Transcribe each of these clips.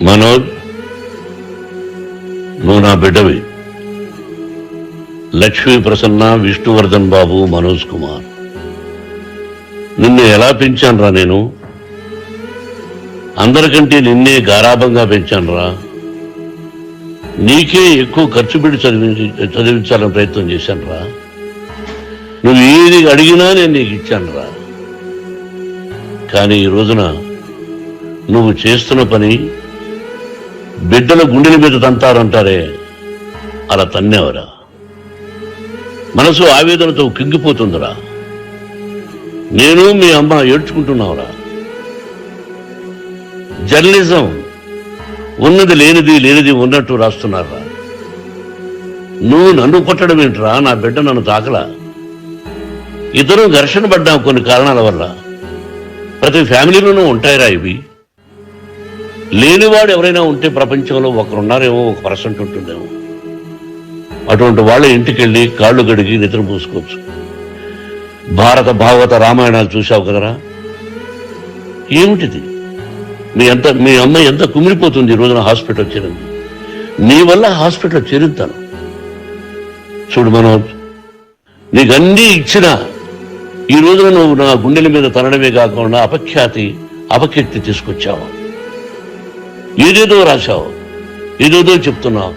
మనోజ్, నువ్వు నా బిడ్డవి. లక్ష్మీ ప్రసన్న, విష్ణువర్ధన్ బాబు, మనోజ్ కుమార్. నిన్ను ఎలా పెంచానురా నేను? అందరికంటే నిన్నే గారాభంగా పెంచానురా. నీకే ఎక్కువ ఖర్చు పెట్టి చదివించాలని ప్రయత్నం చేశానురా. నువ్వు ఏది అడిగినా నేను నీకు ఇచ్చానురా. కానీ ఈ రోజున నువ్వు చేస్తున్న పని బిడ్డల గుండెల మీద తంతారంటారే, అలా తన్నేవరా. మనసు ఆవేదనతో కింగిపోతుందిరా. నేను మీ అమ్మ ఏడ్చుకుంటున్నావురా. జర్నలిజం ఉన్నది లేనిది, లేనిది ఉన్నట్టు రాస్తున్నారా. నువ్వు నన్ను కొట్టడం ఏంట్రా? నా బిడ్డ నన్ను తాకలా. ఇద్దరు ఘర్షణ పడ్డాం కొన్ని కారణాల వల్ల. ప్రతి ఫ్యామిలీలోనూ ఉంటాయిరా ఇవి. లేనివాడు ఎవరైనా ఉంటే ప్రపంచంలో ఒకరున్నారేమో, 1% ఉంటుందేమో. అటువంటి వాళ్ళ ఇంటికి వెళ్ళి కాళ్ళు గడిగి నిద్ర పూసుకోవచ్చు. భారత, భాగవత, రామాయణాలు చూశావు కదరా. ఏమిటిది? మీ అమ్మాయి ఎంత కుమిలిపోతుంది ఈ రోజున హాస్పిటల్ చేరింది. నీ వల్ల హాస్పిటల్ చేరుతాను. చూడు మనోజ్, నీకన్నీ ఇచ్చినా ఈ రోజున నువ్వు నా గుండెల మీద తనడమే కాకుండా అపకీర్తి తీసుకొచ్చావు. ఏదేదో రాశావు, ఏదేదో చెప్తున్నావు.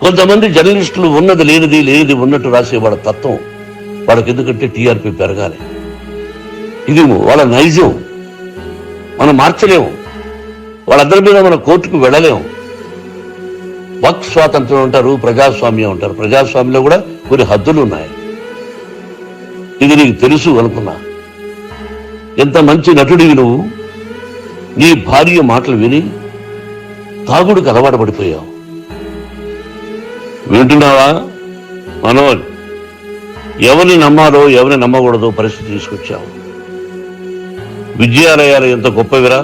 కొంతమంది జర్నలిస్టులు ఉన్నది లేనిది, లేనిది ఉన్నట్టు రాసేవాళ్ళ తత్వం వాళ్ళకి. ఎందుకంటే టీఆర్పీ పెరగాలి. ఇది వాళ్ళ నైజం. మనం మార్చలేము. వాళ్ళందరి మీద మన కోర్టుకు వెళ్ళలేము. వక్ స్వాతంత్రం అంటారు, ప్రజాస్వామ్యం అంటారు. ప్రజాస్వామ్యంలో కూడా కొన్ని హద్దులు ఉన్నాయి. ఇది నీకు తెలుసు అనుకున్నా. ఎంత మంచి నటుడివి నువ్వు. నీ భార్య మాటలు విని తాగుడికి అలవాటు పడిపోయావు. వింటున్నావా మనోజ్? ఎవరిని నమ్మాలో ఎవరిని నమ్మకూడదో పరిస్థితి తీసుకొచ్చావు. విద్యాలయాలు ఎంత గొప్పవిరా.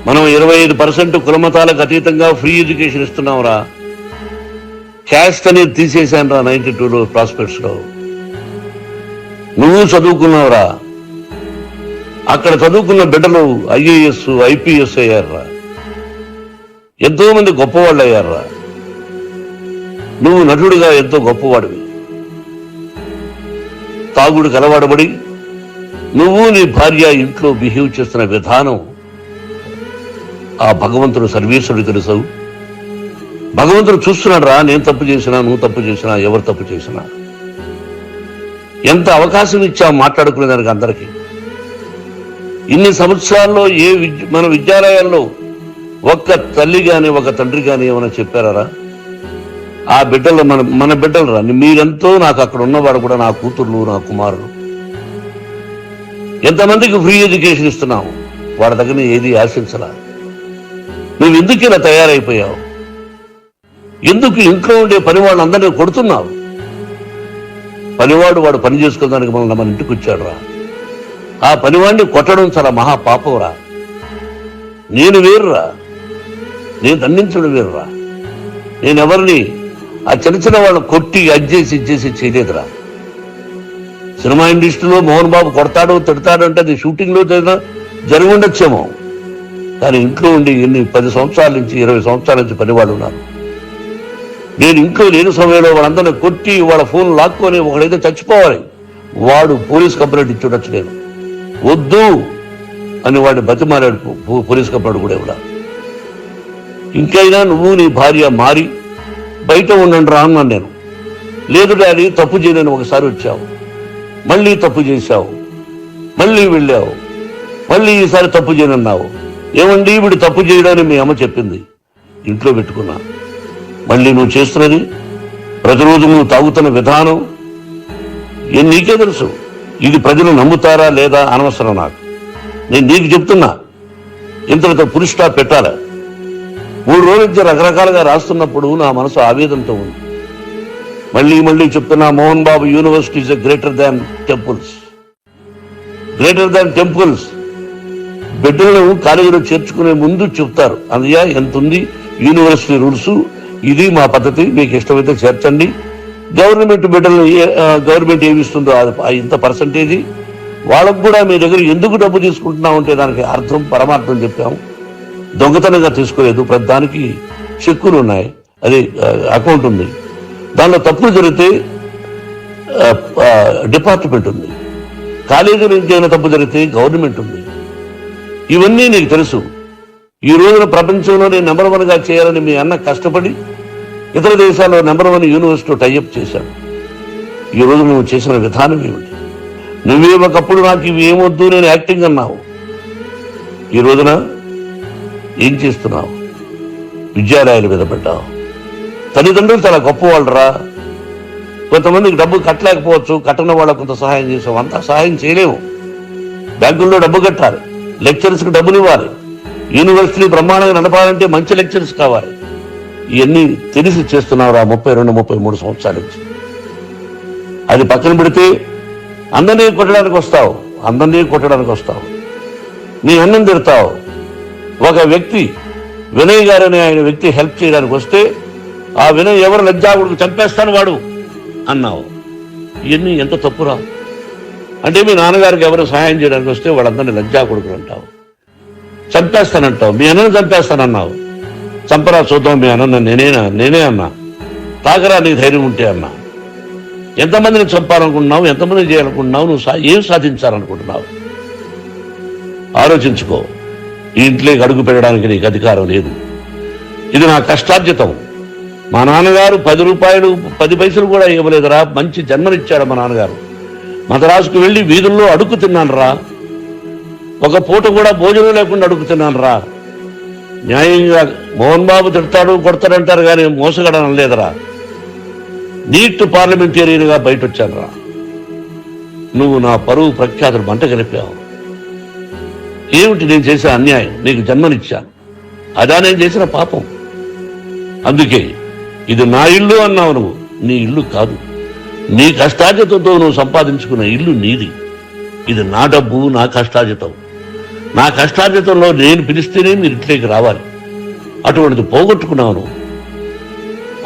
మనం 25% కులమతాలకు అతీతంగా ఫ్రీ ఎడ్యుకేషన్ ఇస్తున్నాంరా. క్యాస్ట్ అనేది తీసేశాను రా 92లో ప్రాస్పెక్ట్స్ లో. నువ్వు చదువుకున్నావురా. అక్కడ చదువుకున్న బిడ్డలు IAS, IPS అయ్యారా. ఎంతో మంది గొప్పవాళ్ళు అయ్యారా. నువ్వు నటుడిగా ఎంతో గొప్పవాడివి. తాగుడికి అలవాటుపడి నువ్వు నీ భార్య ఇంట్లో బిహేవ్ చేస్తున్న విధానం ఆ భగవంతుడు సర్వేశ్వరుడు తెలుసు. భగవంతుడు చూస్తున్నాడు రా. నేను తప్పు చేసినా, నువ్వు తప్పు చేసినా, ఎవరు తప్పు చేసినా. ఎంత అవకాశం ఇచ్చావు మాట్లాడుకునేదానికి అందరికీ. ఇన్ని సంవత్సరాల్లో మన విద్యాలయాల్లో ఒక్క తల్లి గాని, ఒక తండ్రి గాని ఏమైనా చెప్పారా? ఆ బిడ్డలు మన బిడ్డలు రా. మీరెంతో నాకు అక్కడ ఉన్నవాడు కూడా నా కూతుర్లు, నా కుమారులు. ఎంతమందికి ఫ్రీ ఎడ్యుకేషన్ ఇస్తున్నావు. వాడి దగ్గర ఏది ఆశించలా. నువ్వు ఎందుకు ఇలా తయారైపోయావు? ఎందుకు ఇంట్లో ఉండే పనివాళ్ళు అందరినీ కొడుతున్నావు? పనివాడు వాడు పని చేసుకోవడానికి మన ఇంటికి వచ్చాడు రా. ఆ పనివాడిని కొట్టడం చాలా మహాపాపం రా. నేను వేరురా. నేను దండించడం వేరురా. నేనెవరిని ఆ చిన్న చిన్న వాళ్ళని కొట్టి ఇచ్చేసి చేయలేదురా. సినిమా ఇండస్ట్రీలో మోహన్ బాబు కొడతాడు, తిడతాడు అంటే అది షూటింగ్లో జరిగి ఉండొచ్చేమో. కానీ ఇంట్లో ఉండి 10 సంవత్సరాల నుంచి 20 సంవత్సరాల నుంచి పనివాళ్ళు ఉన్నారు. నేను ఇంట్లో లేని సమయంలో వాళ్ళందరినీ కొట్టి వాళ్ళ ఫోన్ లాక్కొని ఒకడైతే చచ్చిపోవాలి. వాడు పోలీస్ కంప్లైంట్ ఇచ్చి ఉండొచ్చు. నేను వద్దు అని వాడిని బతిమారాడు పోలీస్ కంప్లైంట్ కూడా. ఇంకైనా నువ్వు నీ భార్య మారి బయట ఉండండి రా అన్నాను నేను. లేదు డాడీ, తప్పు చేయలేని ఒకసారి వచ్చావు, మళ్ళీ తప్పు చేశావు, మళ్ళీ వెళ్ళావు, మళ్ళీ ఈసారి తప్పు చేయనన్నావు. ఏమండి వీడు తప్పు చేయడానికి మీ అమ్మ చెప్పింది. ఇంట్లో పెట్టుకున్నా. మళ్ళీ నువ్వు చేస్తున్నది, ప్రతిరోజు నువ్వు తాగుతున్న విధానం నీకే తెలుసు. ఇది ప్రజలు నమ్ముతారా లేదా అనవసరం నాకు. నేను నీకు చెప్తున్నా, ఇంతటితో పులి స్టాప్ పెట్టాలా. 3 రోజుల నుంచి రకరకాలుగా రాస్తున్నప్పుడు నా మనసు ఆవేదనతో ఉంది. మళ్ళీ చెప్తున్నా, Mohan Babu university is greater than temples. Greater than temples. బిడ్డలను కాలేజీలో చేర్చుకునే ముందు చెప్తారు, అందుయా ఎంత ఉంది యూనివర్సిటీ రూల్స్, ఇది మా పద్ధతి, మీకు ఇష్టమైతే చేర్చండి. గవర్నమెంట్ బిడ్డలను గవర్నమెంట్ ఏమిస్తుందో ఇంత పర్సంటేజీ వాళ్ళకు కూడా మీ దగ్గర ఎందుకు డబ్బు తీసుకుంటున్నాం అంటే దానికి అర్థం, పరమార్థం చెప్పాము. దొంగతనంగా తీసుకోలేదు, ప్రతి దానికి చెక్కులు ఉన్నాయి, అది అకౌంట్ ఉంది. దానిలో తప్పులు జరిగితే డిపార్ట్మెంట్ ఉంది, కాలేజీలో ఇంకేమైనా తప్పు జరిగితే గవర్నమెంట్ ఉంది. ఇవన్నీ నీకు తెలుసు. ఈ రోజున ప్రపంచంలో నేను నెంబర్ 1గా చేయాలని మీ అన్న కష్టపడి ఇతర దేశాల్లో నెంబర్ 1 యూనివర్సిటీ టైఅప్ చేశాడు. ఈ రోజు నువ్వు చేసిన విధానం ఏమిటి? నువ్వే ఒకప్పుడు నాకు ఇవి ఏమొద్దు, నేను యాక్టింగ్ అన్నావు. ఈ రోజున ఏం చేస్తున్నావు? విద్యాలయాలు మీద పెట్టావు. తల్లిదండ్రులు చాలా గొప్పవాళ్ళరా. కొంతమందికి డబ్బు కట్టలేకపోవచ్చు, కట్టని వాళ్ళకు కొంత సహాయం చేసావు. అంతా సహాయం చేయలేము. బ్యాంకుల్లో డబ్బు కట్టాలి, లెక్చరర్స్కి డబ్బులు ఇవ్వాలి, యూనివర్సిటీ బ్రహ్మాండంగా నడపాలంటే మంచి లెక్చరర్స్ కావాలి. ఇవన్నీ తెలిసి చేస్తున్నావురా 32-33 సంవత్సరాల నుంచి. అది పక్కన పెడితే అందరినీ కొట్టడానికి వస్తావు, నీ అన్నం తిడతావు. ఒక వ్యక్తి వినయ్ గారని ఆయన వ్యక్తి హెల్ప్ చేయడానికి వస్తే ఆ వినయ్ ఎవరు లజ్జాగుడికి చంపేస్తాను వాడు అన్నావు. ఇవన్నీ ఎంత తప్పురా? అంటే మీ నాన్నగారికి ఎవరు సహాయం చేయడానికి వస్తే వాళ్ళందరినీ లజ్జాగుడుకులు అంటావు, చంపేస్తానంటావు. మీ అన్నను చంపేస్తానన్నావు. చంపరా చూద్దాం మీ అన్న, నేనే అన్నా. తాగరా నీ ధైర్యం ఉంటే అన్నా. ఎంతమందిని చంపాలనుకుంటున్నావు? ఎంతమందిని చేయాలనుకుంటున్నావు? నువ్వు ఏం సాధించాలనుకుంటున్నావు? ఆలోచించుకో. ఈ ఇంట్లోకి అడుగు పెట్టడానికి నీకు అధికారం లేదు. ఇది నా కష్టార్జితం. మా నాన్నగారు 10 రూపాయలు 10 పైసలు కూడా ఇవ్వలేదురా. మంచి జన్మనిచ్చాడు మా నాన్నగారు. మద్రాసుకు వెళ్ళి వీధుల్లో అడుగు తిన్నాను రా. ఒక పూట కూడా భోజనం లేకుండా అడుగు తిన్నాను రా. న్యాయంగా మోహన్ బాబు తిడతాడు కొడతాడంటారు కానీ మోసగడం లేదురా. నీట్ పార్లమెంటేరియన్గా బయట వచ్చాను రా. నువ్వు నా పరువు ప్రఖ్యాతులు మంట కలిపావు. ఏమిటి నేను చేసిన అన్యాయం? నీకు జన్మనిచ్చాను, అదా నేను చేసిన పాపం. అందుకే ఇది నా ఇల్లు అన్నావు. నువ్వు నీ ఇల్లు కాదు. నీ కష్టార్జితంతో నువ్వు సంపాదించుకున్న ఇల్లు నీది. ఇది నా డబ్బు, నా కష్టార్జితం. నా కష్టార్జితంలో నేను పిలిస్తేనే మీరు ఇంట్లోకి రావాలి. అటువంటిది పోగొట్టుకున్నావు నువ్వు.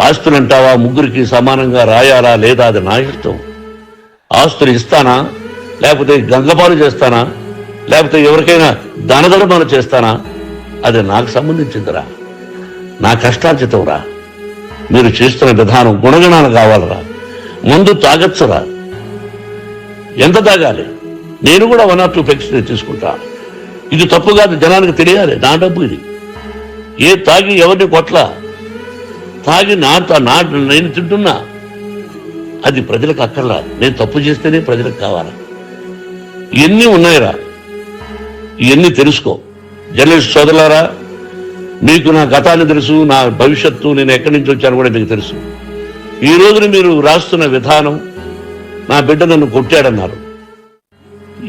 ఆస్తులంటావా? ముగ్గురికి సమానంగా రాయాలా లేదా అది నా ఇష్టం. ఆస్తులు ఇస్తానా, లేకపోతే గంగపాలు చేస్తానా, లేకపోతే ఎవరికైనా దానధర్మాలు చేస్తానా, అది నాకు సంబంధించిందిరా. నా కష్టార్జితం రా. మీరు చేస్తున్న విధానం గుణగణాలు కావాలరా. ముందు తాగచ్చురా. ఎంత తాగాలి? నేను కూడా 1 or 2 పెగ్స్ తీసుకుంటా. ఇది తప్పు కాదు, జనానికి తెలియాలి. నా డబ్బు ఇది. ఏ తాగి ఎవరిని కొట్లా, తాగి నేను తింటున్నా. అది ప్రజలకు అక్కర్లా. నేను తప్పు చేస్తేనే ప్రజలకు కావాలా. ఇవన్నీ ఉన్నాయిరా. ఇవన్నీ తెలుసుకో. జర్నలిస్ట్ సోదరులారా, మీకు నా గతాన్ని తెలుసు, నా భవిష్యత్తు, నేను ఎక్కడి నుంచి వచ్చాను కూడా మీకు తెలుసు. ఈ రోజున మీరు రాస్తున్న విధానం, నా బిడ్డ నన్ను కొట్టాడన్నారు.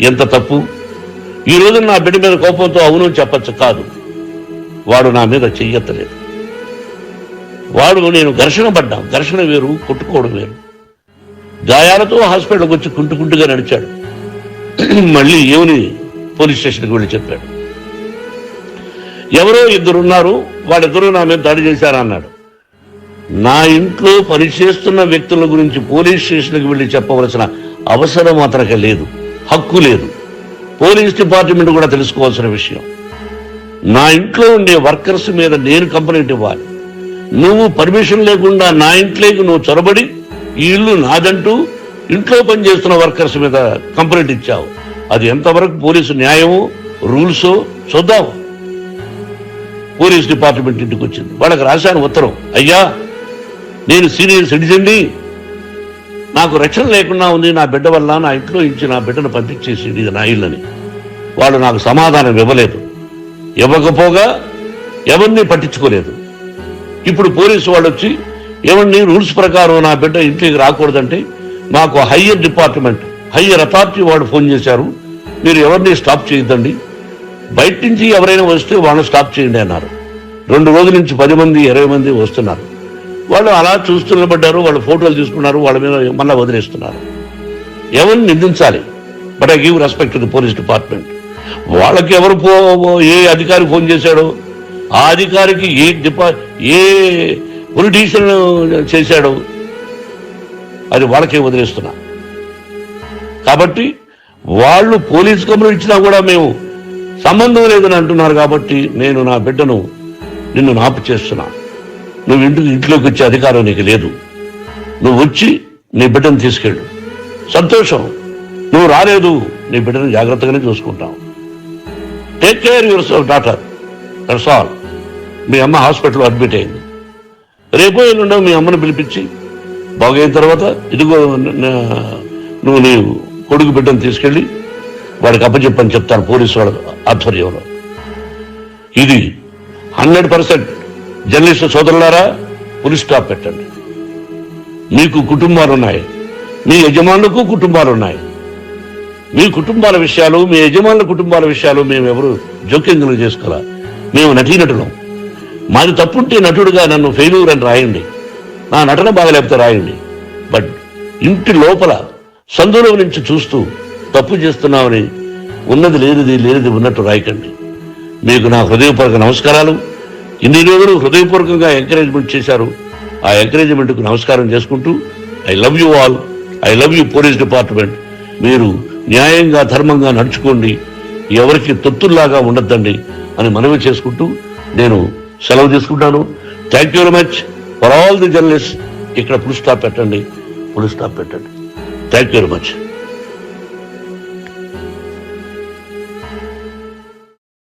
ఎంత తప్పు! ఈ రోజున నా బిడ్డ మీద కోపంతో అవును చెప్పచ్చు. కాదు, వాడు నా మీద చెయ్యెత్తలేదు. నేను ఘర్షణ పడ్డాం. ఘర్షణ వేరు, కొట్టుకోవడం వేరు. గాయాలతో హాస్పిటల్కి వచ్చి కుంటుకుంటుగా నడిచాడు. మళ్ళీ ఏమని పోలీస్ స్టేషన్కి వెళ్ళి చెప్పాడు. ఎవరో 2 ఉన్నారు, వాళ్ళిద్దరూ నా మీద దాడి చేశారన్నాడు. నా ఇంట్లో పనిచేస్తున్న వ్యక్తుల గురించి పోలీస్ స్టేషన్కి వెళ్ళి చెప్పవలసిన అవసరం అతనికి లేదు, హక్కు లేదు. పోలీస్ డిపార్ట్మెంట్ కూడా తెలుసుకోవాల్సిన విషయం. నా ఇంట్లో ఉండే వర్కర్స్ మీద నేను కంప్లైంట్ ఇవ్వాలి. నువ్వు పర్మిషన్ లేకుండా నా ఇంట్లోకి నువ్వు చొరబడి ఈ ఇల్లు నాదంటూ ఇంట్లో పనిచేస్తున్న వర్కర్స్ మీద కంప్లైంట్ ఇచ్చావు. అది ఎంతవరకు పోలీసు న్యాయమో రూల్సో చూద్దాం. పోలీస్ డిపార్ట్మెంట్ ఇంటికి వచ్చింది. వాళ్ళకి రాశాను ఉత్తరం, అయ్యా నేను సీనియర్ సిటిజన్ని, నాకు రక్షణ లేకుండా ఉంది, నా బిడ్డ వల్ల నా ఇంట్లో ఇచ్చి నా బిడ్డను పంపించేసి ఇది నా ఇల్లని. వాళ్ళు నాకు సమాధానం ఇవ్వలేదు. ఇవ్వకపోగా ఎవరిని పట్టించుకోలేదు. ఇప్పుడు పోలీసు వాళ్ళు వచ్చి ఎవరిని రూల్స్ ప్రకారం నా బిడ్డ ఇంటికి రాకూడదంటే మాకు హయ్యర్ డిపార్ట్మెంట్, హయ్యర్ అథారిటీ వాళ్ళు ఫోన్ చేశారు, మీరు ఎవరిని స్టాప్ చేయొద్దండి, బయట నుంచి ఎవరైనా వస్తే వాళ్ళని స్టాప్ చేయండి అన్నారు. 2 రోజుల నుంచి 10 మంది 20 మంది వస్తున్నారు. వాళ్ళు అలా చూస్తూ నిలబడ్డారు. వాళ్ళు ఫోటోలు తీసుకున్నారు, వాళ్ళ మీద మళ్ళీ వదిలేస్తున్నారు. ఎవరిని నిందించాలి? But I give respect to the police department. వాళ్ళకి ఎవరు ఏ అధికారి ఫోన్ చేశాడో, ఆ అధికారికి ఏ పొలిటీషియన్ చేశాడో అది వాళ్ళకే వదిలేస్తున్నా. కాబట్టి వాళ్ళు పోలీస్ కంప్లైంట్ ఇచ్చినా కూడా మేము సంబంధం లేదని అంటున్నారు కాబట్టి నేను నా బిడ్డను నిన్ను నాపు చేస్తున్నా. నువ్వు ఇంట్లోకి వచ్చే అధికారం నీకు లేదు. నువ్వు వచ్చి నీ బిడ్డను తీసుకెళ్ళు. సంతోషం. నువ్వు రాలేదు, నీ బిడ్డను జాగ్రత్తగానే చూసుకుంటావు. Take care yourself daughter, that's all. మీ అమ్మ హాస్పిటల్లో అడ్మిట్ అయింది. రేపో ఎల్లుండో మీ అమ్మను పిలిపించి బాగైన తర్వాత ఇదిగో నువ్వు నీ కొడుకు బిడ్డను తీసుకెళ్ళి వాడికి అప్పచెప్పని చెప్తాను పోలీసు వాళ్ళ ఆధ్వర్యంలో. ఇది 100% జర్నలిస్టు సోదరులారా, పులి స్టాప్ పెట్టండి. మీకు కుటుంబాలు ఉన్నాయి, మీ యజమానులకు కుటుంబాలు ఉన్నాయి. మీ కుటుంబాల విషయాలు, మీ యజమానుల కుటుంబాల విషయాలు మేమెవరు జోక్యం చేసుకోవాలా? మేము నటీనటులం. మాది తప్పుంటే నటుడుగా నన్ను ఫెయిల్యూర్ అని రాయండి, నా నటన బాగలేకపోతే రాయండి. బట్ ఇంటి లోపల సందులో నుంచి చూస్తూ తప్పు చేస్తున్నామని ఉన్నది లేనిది లేనిది ఉన్నట్టు రాయకండి. మీకు నా హృదయపూర్వక నమస్కారాలు. ఇన్ని రోజులు హృదయపూర్వకంగా ఎంకరేజ్మెంట్ చేశారు. ఆ ఎంకరేజ్మెంట్కు నమస్కారం చేసుకుంటూ I love you all. I love you police department. మీరు న్యాయంగా ధర్మంగా నడుచుకోండి, ఎవరికి తొత్తుల్లాగా ఉండద్దండి అని మనవి చేసుకుంటూ నేను సెలవు తీసుకుంటాను. Thank you very much for all the journalist. ఇక్కడ ఫుల్ స్టాప్ పెట్టండి, ఫుల్ స్టాప్ పెట్టండి. Thank you very much.